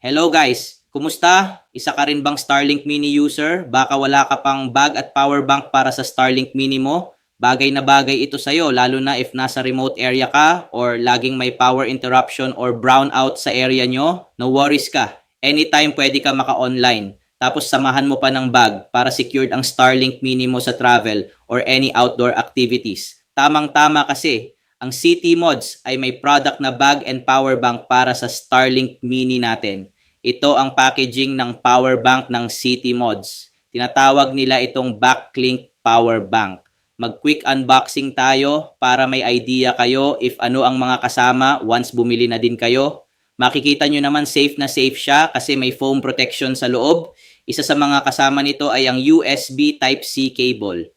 Hello guys! Kumusta? Isa ka rin bang Starlink Mini user? Baka wala ka pang bag at power bank para sa Starlink Mini mo? Bagay na bagay ito sa'yo, lalo na if nasa remote area ka or laging may power interruption or brownout sa area nyo. No worries ka. Anytime pwede ka maka-online. Tapos samahan mo pa ng bag para secured ang Starlink Mini mo sa travel or any outdoor activities. Tamang-tama kasi ang City Mods ay may product na bag and power bank para sa Starlink Mini natin. Ito ang packaging ng power bank ng City Mods. Tinatawag nila itong backlink power bank. Mag-quick unboxing tayo para may idea kayo if ano ang mga kasama once bumili na din kayo. Makikita nyo naman safe na safe siya kasi may foam protection sa loob. Isa sa mga kasama nito ay ang USB Type-C cable.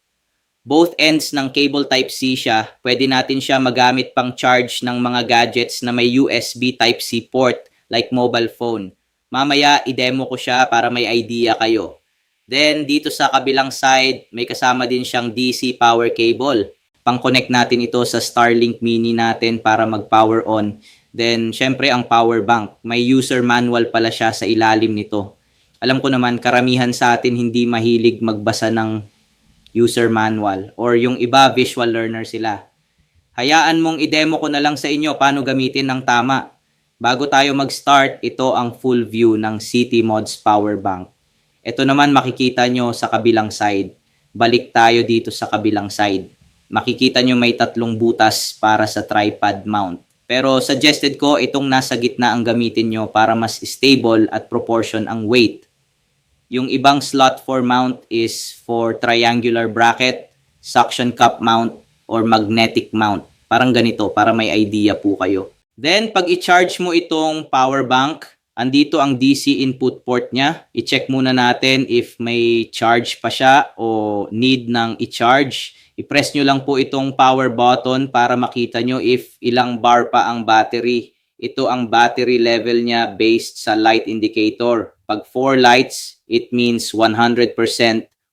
Both ends ng cable Type-C siya, pwede natin siya magamit pang charge ng mga gadgets na may USB Type-C port like mobile phone. Mamaya, i-demo ko siya para may idea kayo. Then, dito sa kabilang side, may kasama din siyang DC power cable. Pang-connect natin ito sa Starlink Mini natin para mag-power on. Then, syempre, ang power bank. May user manual pala siya sa ilalim nito. Alam ko naman, karamihan sa atin hindi mahilig magbasa ng user manual or yung iba visual learner sila. Hayaan mong i-demo ko na lang sa inyo paano gamitin ng tama. Bago tayo mag-start, ito ang full view ng City Mods power bank. Ito naman makikita nyo sa kabilang side. Balik tayo dito sa kabilang side. Makikita nyo may tatlong butas para sa tripod mount. Pero suggested ko itong nasa gitna ang gamitin nyo para mas stable at proportion ang weight. Yung ibang slot for mount is for triangular bracket, suction cup mount, or magnetic mount. Parang ganito, para may idea po kayo. Then, pag i-charge mo itong power bank, andito ang DC input port niya. I-check muna natin if may charge pa siya o need ng i-charge. I-press nyo lang po itong power button para makita nyo if ilang bar pa ang battery. Ito ang battery level niya based sa light indicator. Pag 4 lights, it means 100%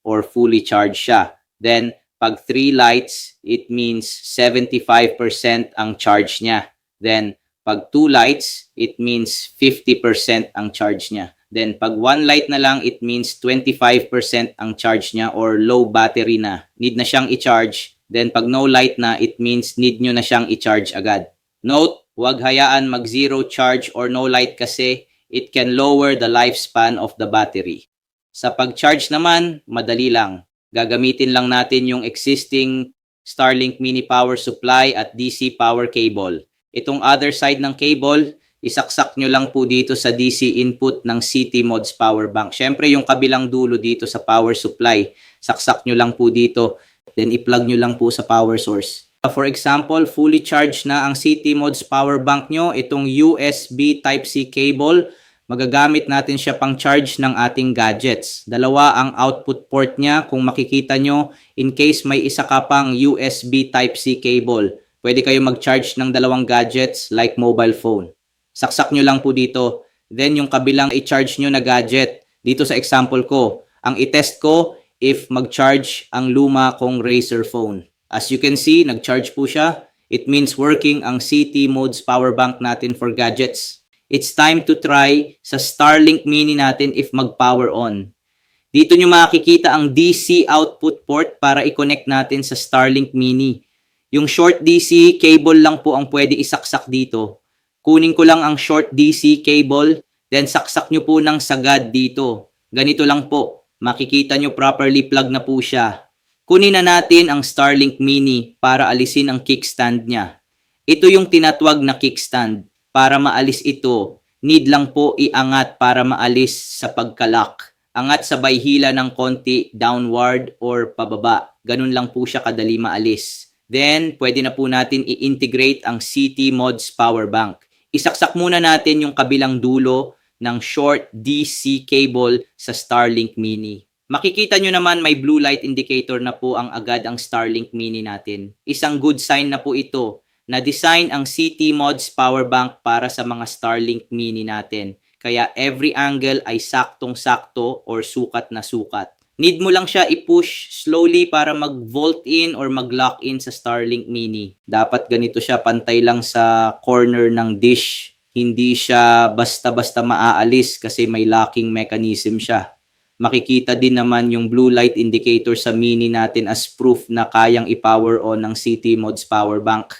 or fully charged siya. Then, pag 3 lights, it means 75% ang charge niya. Then, pag 2 lights, it means 50% ang charge niya. Then, pag 1 light na lang, it means 25% ang charge niya or low battery na. Need na siyang i-charge. Then, pag no light na, it means need nyo na siyang i-charge agad. Note, huwag hayaan mag-zero charge or no light kasi it can lower the lifespan of the battery. Sa pag-charge naman, madali lang. Gagamitin lang natin yung existing Starlink Mini power supply at DC power cable. Itong other side ng cable, isaksak nyo lang po dito sa DC input ng City Mods power bank. Syempre yung kabilang dulo dito sa power supply, saksak nyo lang po dito. Then i-plug nyo lang po sa power source. For example, fully charged na ang City Mods power bank nyo. Itong USB Type-C cable, magagamit natin siya pang charge ng ating gadgets. Dalawa ang output port niya. Kung makikita nyo, in case may isa ka pang USB Type-C cable, pwede kayo mag-charge ng dalawang gadgets like mobile phone. Saksak nyo lang po dito. Then yung kabilang i-charge nyo na gadget, dito sa example ko, ang i-test ko if mag-charge ang luma kong Razer phone. As you can see, nag-charge po siya. It means working ang City Mods power bank natin for gadgets. It's time to try sa Starlink Mini natin if mag-power on. Dito nyo makikita ang DC output port para i-connect natin sa Starlink Mini. Yung short DC cable lang po ang pwede isaksak dito. Kunin ko lang ang short DC cable, then saksak nyo po ng sagad dito. Ganito lang po. Makikita nyo properly plug na po siya. Kunin na natin ang Starlink Mini para alisin ang kickstand niya. Ito yung tinatawag na kickstand. Para maalis ito, need lang po iangat para maalis sa pagkalak. Angat sabay hila ng konti downward or pababa. Ganun lang po siya kadali maalis. Then, pwede na po natin i-integrate ang City Mods power bank. Isaksak muna natin yung kabilang dulo ng short DC cable sa Starlink Mini. Makikita nyo naman may blue light indicator na po ang agad ang Starlink Mini natin. Isang good sign na po ito na design ang City Mods power bank para sa mga Starlink Mini natin. Kaya every angle ay saktong-sakto or sukat na sukat. Need mo lang siya i-push slowly para mag-volt in or mag-lock in sa Starlink Mini. Dapat ganito siya, pantay lang sa corner ng dish Hindi siya basta-basta maaalis kasi may locking mechanism siya. Makikita din naman yung blue light indicator sa Mini natin as proof na kayang i-power on ng CT Mods power bank.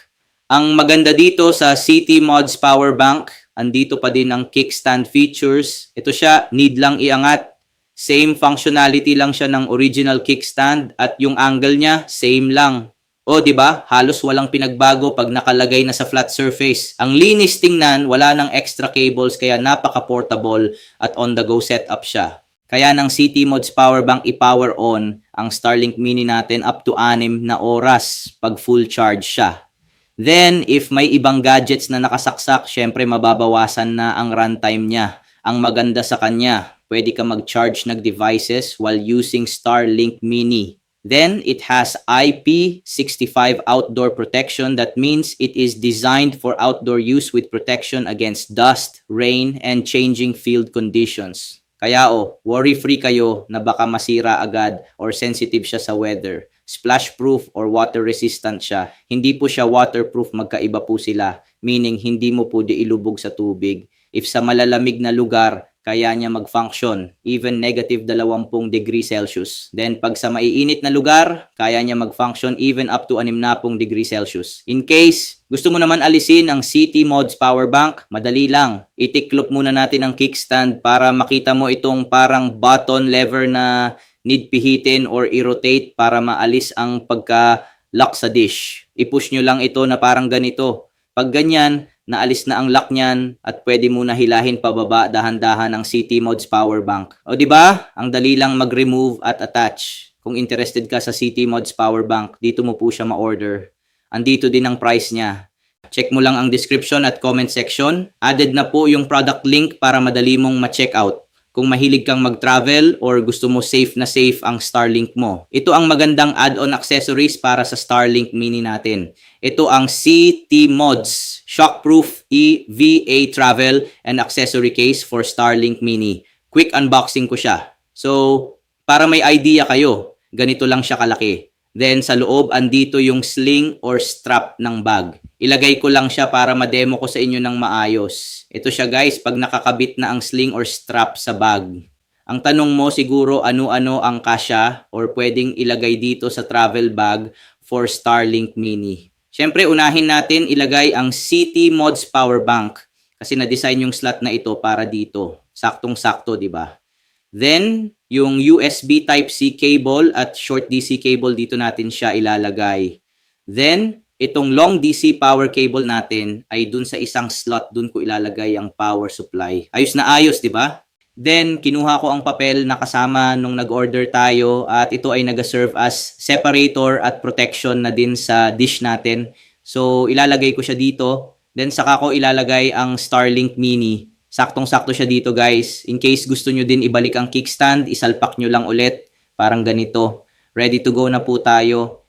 Ang maganda dito sa CT Mods power bank, andito pa din ang kickstand features. Ito siya, need lang iangat. Same functionality lang siya ng original kickstand at yung angle niya, same lang. O, di ba? Halos walang pinagbago pag nakalagay na sa flat surface. Ang linis tingnan, wala nang extra cables kaya napaka-portable at on-the-go setup siya. Kaya ng CT Mods power bank i-power on ang Starlink Mini natin up to 6 na oras pag full charge siya. Then, if may ibang gadgets na nakasaksak, syempre mababawasan na ang runtime niya. Ang maganda sa kanya, pwede ka mag-charge ng devices while using Starlink Mini. Then, it has IP65 outdoor protection. That means it is designed for outdoor use with protection against dust, rain, and changing field conditions. Kaya worry-free kayo na baka masira agad or sensitive siya sa weather. Splash-proof or water-resistant siya. Hindi po siya waterproof, magkaiba po sila. Meaning, hindi mo po di ilubog sa tubig. If sa malalamig na lugar, kaya niya mag-function, even negative 20 degrees Celsius. Then, pag sa maiinit na lugar, kaya niya mag-function even up to 60 degrees Celsius. In case, gusto mo naman alisin ang CT Mods power bank, madali lang. Itiklop muna natin ang kickstand para makita mo itong parang button lever na need pihitin or i-rotate para maalis ang pagka-lock sa dish. I-push nyo lang ito na parang ganito. Pag ganyan, naalis na ang lock niyan at pwede mo na hilahin pababa dahan-dahan ang CT Mods power bank. O di ba? Ang dali lang mag-remove at attach. Kung interested ka sa CT Mods power bank, dito mo po siya ma-order. Andito din ang price niya. Check mo lang ang description at comment section. Added na po yung product link para madali mong ma-check out. Kung mahilig kang mag-travel or gusto mo safe na safe ang Starlink mo. Ito ang magandang add-on accessories para sa Starlink Mini natin. Ito ang CT Mods Shockproof EVA Travel and Accessory Case for Starlink Mini. Quick unboxing ko siya. So, para may idea kayo, ganito lang siya kalaki. Then sa loob, andito yung sling or strap ng bag. Ilagay ko lang siya para ma-demo ko sa inyo ng maayos. Ito siya guys, pag nakakabit na ang sling or strap sa bag. Ang tanong mo siguro ano-ano ang kasya or pwedeng ilagay dito sa travel bag for Starlink Mini. Siyempre, unahin natin ilagay ang CT Mods power bank kasi na-design yung slot na ito para dito. Saktong-sakto, di ba? Then, yung USB Type-C cable at short DC cable dito natin siya ilalagay. Then, itong long DC power cable natin ay dun sa isang slot, dun ko ilalagay ang power supply. Ayos na ayos, di ba? Then, kinuha ko ang papel na kasama nung nag-order tayo at ito ay nag-serve as separator at protection na din sa dish natin. So, ilalagay ko siya dito. Then, saka ko ilalagay ang Starlink Mini. Saktong-sakto siya dito guys. In case gusto nyo din ibalik ang kickstand, isalpak nyo lang ulit. Parang ganito. Ready to go na po tayo.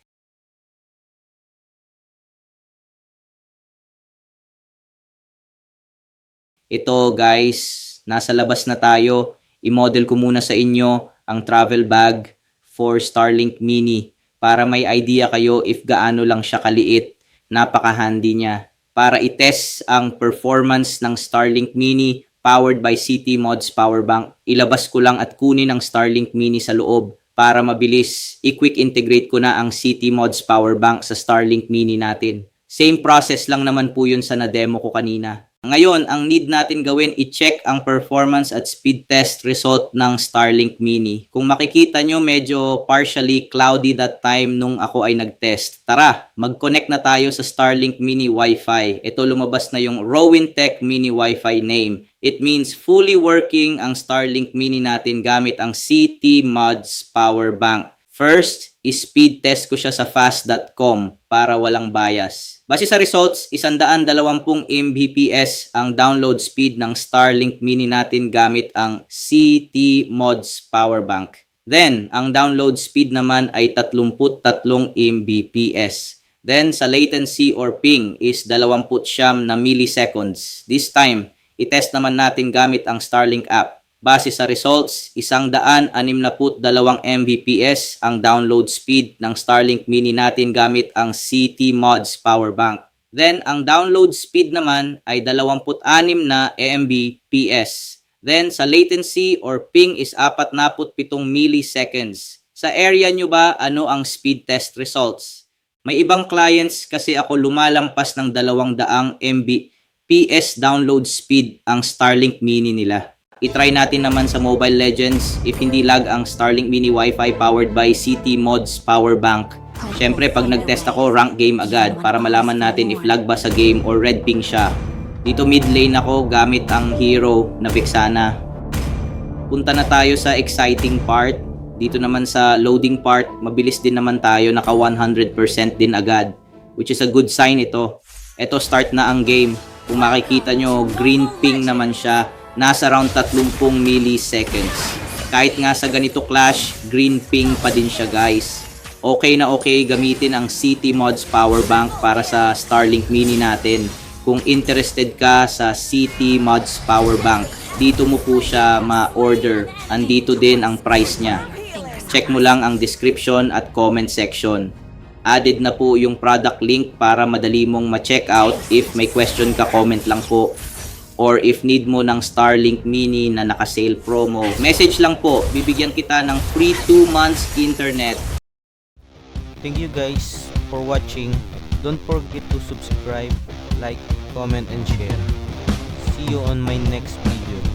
Ito guys, nasa labas na tayo. I-model ko muna sa inyo ang travel bag for Starlink Mini para may idea kayo if gaano lang siya kaliit. Napaka-handy niya. Para i-test ang performance ng Starlink Mini powered by CT Mods power bank, ilabas ko lang at kunin ang Starlink Mini sa loob para mabilis. I-quick integrate ko na ang CT Mods power bank sa Starlink Mini natin. Same process lang naman po yun sa na-demo ko kanina. Ngayon, ang need natin gawin, i-check ang performance at speed test result ng Starlink Mini. Kung makikita nyo, medyo partially cloudy that time nung ako ay nag-test. Tara, mag-connect na tayo sa Starlink Mini Wi-Fi. Ito lumabas na yung Rowintech Mini Wi-Fi name. It means fully working ang Starlink Mini natin gamit ang CT Mods power bank. First, speed test ko siya sa fast.com para walang bias. Base sa results, 120 Mbps ang download speed ng Starlink Mini natin gamit ang CT Mods power bank. Then, ang download speed naman ay 33 Mbps. Then, sa latency or ping is 29 na milliseconds. This time, i-test naman natin gamit ang Starlink app. Base sa results, 162 Mbps ang download speed ng Starlink Mini natin gamit ang CT Mods power bank. Then, ang download speed naman ay 26 na Mbps. Then, sa latency or ping is 47 milliseconds. Sa area nyo ba, ano ang speed test results? May ibang clients kasi ako lumalampas ng 200 Mbps download speed ang Starlink Mini nila. I-try natin naman sa Mobile Legends if hindi lag ang Starlink Mini Wi-Fi powered by CT Mods Power Bank. Siyempre, pag nag-test ako, rank game agad para malaman natin if lag ba sa game or red ping siya. Dito mid lane ako gamit ang hero na Vexana. Punta na tayo sa exciting part. Dito naman sa loading part, mabilis din naman tayo, naka 100% din agad. Which is a good sign ito. Ito, start na ang game. Kung makikita nyo, green ping naman siya. Nasa around 30 milliseconds. Kahit nga sa ganito clash, green ping pa din siya guys. Okay na okay gamitin ang CT Mods Power Bank para sa Starlink Mini natin. Kung interested ka sa CT Mods Power Bank, dito mo po siya ma-order. Andito din ang price niya. Check mo lang ang description at comment section. Added na po yung product link para madali mong ma-check out. If may question ka, comment lang po. Or if need mo ng Starlink Mini na naka-sale promo, message lang po. Bibigyan kita ng free 2 months internet. Thank you guys for watching. Don't forget to subscribe, like, comment, and share. See you on my next video.